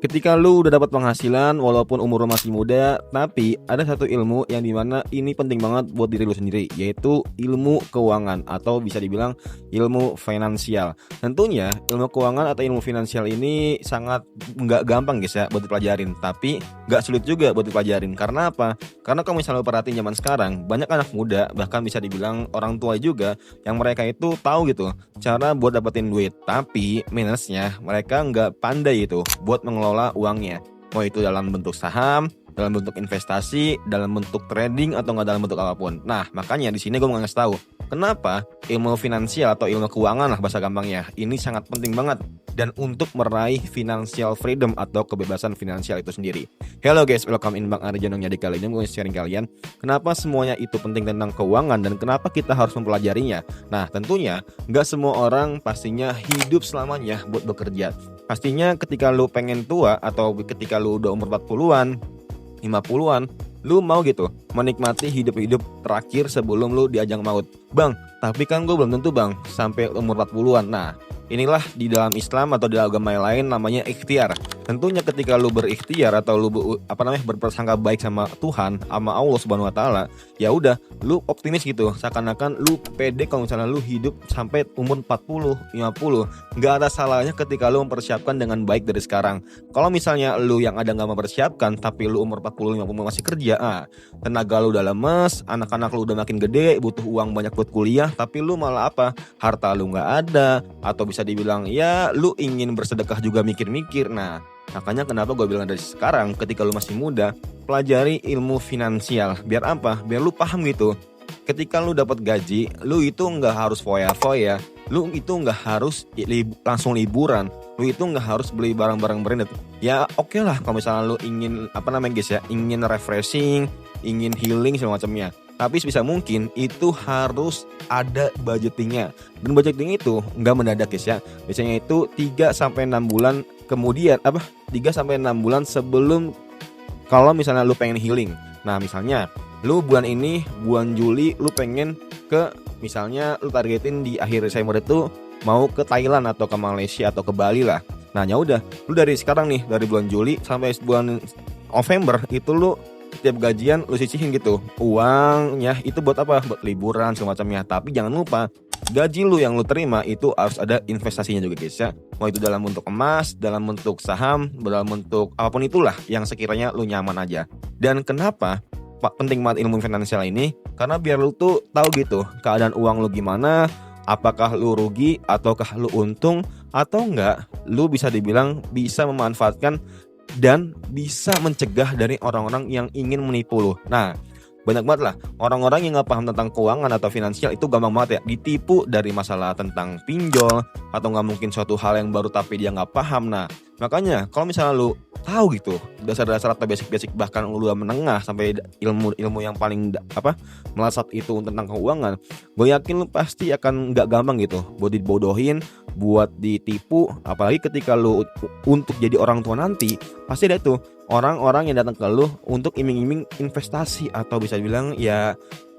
Ketika lu udah dapat penghasilan walaupun umur lu masih muda, tapi ada satu ilmu yang dimana ini penting banget buat diri lu sendiri, yaitu ilmu keuangan atau bisa dibilang ilmu finansial. Tentunya ilmu keuangan atau ilmu finansial ini sangat nggak gampang guys ya buat dipelajarin, tapi nggak sulit juga buat dipelajarin. Karena apa? Karena kalau misalnya lu perhatiin zaman sekarang, banyak anak muda bahkan bisa dibilang orang tua juga yang mereka itu tahu gitu cara buat dapetin duit, tapi minusnya mereka nggak pandai itu buat mengelola uangnya, mau itu dalam bentuk saham, dalam bentuk investasi, dalam bentuk trading atau nggak dalam bentuk apapun. Nah makanya di sini gue mau ngasih tahu kenapa ilmu finansial atau ilmu keuangan lah bahasa gampangnya ini sangat penting banget dan untuk meraih financial freedom atau kebebasan finansial itu sendiri. Hello guys, welcome in Bang Arjono. Jadi kali ini gue sharing kalian kenapa semuanya itu penting tentang keuangan dan kenapa kita harus mempelajarinya. Nah tentunya nggak semua orang pastinya hidup selamanya buat bekerja. Pastinya ketika lu pengen tua atau ketika lu udah umur 40-an, 50-an, lu mau gitu menikmati hidup-hidup terakhir sebelum lu diajang maut. Bang, tapi kan gue belum tentu bang sampai umur 40-an. Nah inilah di dalam Islam atau di agama yang lain namanya ikhtiar. Tentunya ketika lu berikhtiar atau lu berprasangka baik sama Tuhan, sama Allah Subhanahu wa taala, ya udah lu optimis gitu. Seakan-akan lu pede kalau misalnya lu hidup sampai umur 40, 50. Enggak ada salahnya ketika lu mempersiapkan dengan baik dari sekarang. Kalau misalnya lu yang ada enggak mempersiapkan tapi lu umur 40, 50 masih kerja, tenaga lu udah lemes, anak-anak lu udah makin gede, butuh uang banyak buat kuliah, tapi lu malah apa? Harta lu enggak ada, atau bisa dibilang ya lu ingin bersedekah juga mikir-mikir. Nah makanya kenapa gue bilang dari sekarang ketika lu masih muda, pelajari ilmu finansial. Biar apa? Biar lu paham gitu. Ketika lu dapat gaji, lu itu nggak harus foya-foya, lu itu nggak harus langsung liburan, lu itu nggak harus beli barang-barang branded. Ya oke lah kalau misalnya lu ingin guys ya, ingin refreshing, ingin healing segala macamnya. Tapi sebisa mungkin itu harus ada budgetingnya. Dan budgeting itu nggak mendadak guys ya. Biasanya itu 3-6 bulan kemudian 3-6 bulan sebelum kalau misalnya lu pengen healing. Nah misalnya lu bulan ini, bulan Juli lu pengen ke, misalnya lu targetin di akhir Desember itu mau ke Thailand atau ke Malaysia atau ke Bali lah. Nah ya udah, lu dari sekarang nih, dari bulan Juli sampai bulan November itu lu setiap gajian lu sisihin gitu uangnya, itu buat apa? Buat liburan semacamnya. Tapi jangan lupa gaji lu yang lu terima itu harus ada investasinya juga guys ya. Mau itu dalam bentuk emas, dalam bentuk saham, dalam bentuk apapun itulah yang sekiranya lu nyaman aja. Dan kenapa penting banget ilmu finansial ini? Karena biar lu tuh tahu gitu keadaan uang lu gimana, apakah lu rugi ataukah lu untung, atau enggak lu bisa dibilang bisa memanfaatkan dan bisa mencegah dari orang-orang yang ingin menipu lu. Nah banyak banget lah orang-orang yang gak paham tentang keuangan atau finansial itu gampang banget ya ditipu dari masalah tentang pinjol atau gak mungkin suatu hal yang baru tapi dia gak paham. Nah makanya kalau misalnya lu tahu gitu dasar-dasar atau basic-basic, bahkan lu udah menengah sampai ilmu yang paling melesat itu tentang keuangan, gue yakin lu pasti akan gak gampang gitu buat dibodohin, buat ditipu. Apalagi ketika lu untuk jadi orang tua nanti, pasti ada tuh orang-orang yang datang ke lu untuk iming-iming investasi atau bisa bilang ya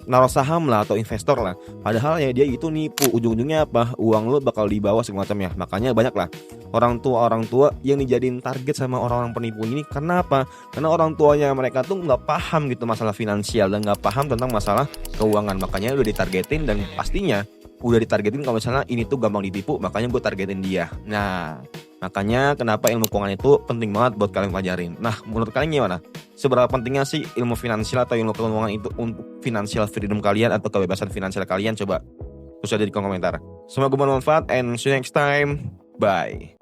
naruh saham lah atau investor lah. Padahal ya dia itu nipu, ujung-ujungnya apa? Uang lu bakal dibawa segala macam ya. Makanya banyak lah orang tua yang dijadiin target sama orang-orang penipu ini. Karena apa? Karena orang tuanya mereka tuh nggak paham gitu masalah finansial dan nggak paham tentang masalah keuangan. Makanya udah ditargetin dan pastinya udah ditargetin kalau misalnya ini tuh gampang ditipu, makanya gue targetin dia. Nah makanya kenapa ilmu keuangan itu penting banget buat kalian pelajarin. Nah menurut kalian gimana? Seberapa pentingnya sih ilmu finansial atau ilmu keuangan itu untuk financial freedom kalian atau kebebasan finansial kalian? Coba tulis aja di kolom komentar. Semoga bermanfaat and see you next time. Bye.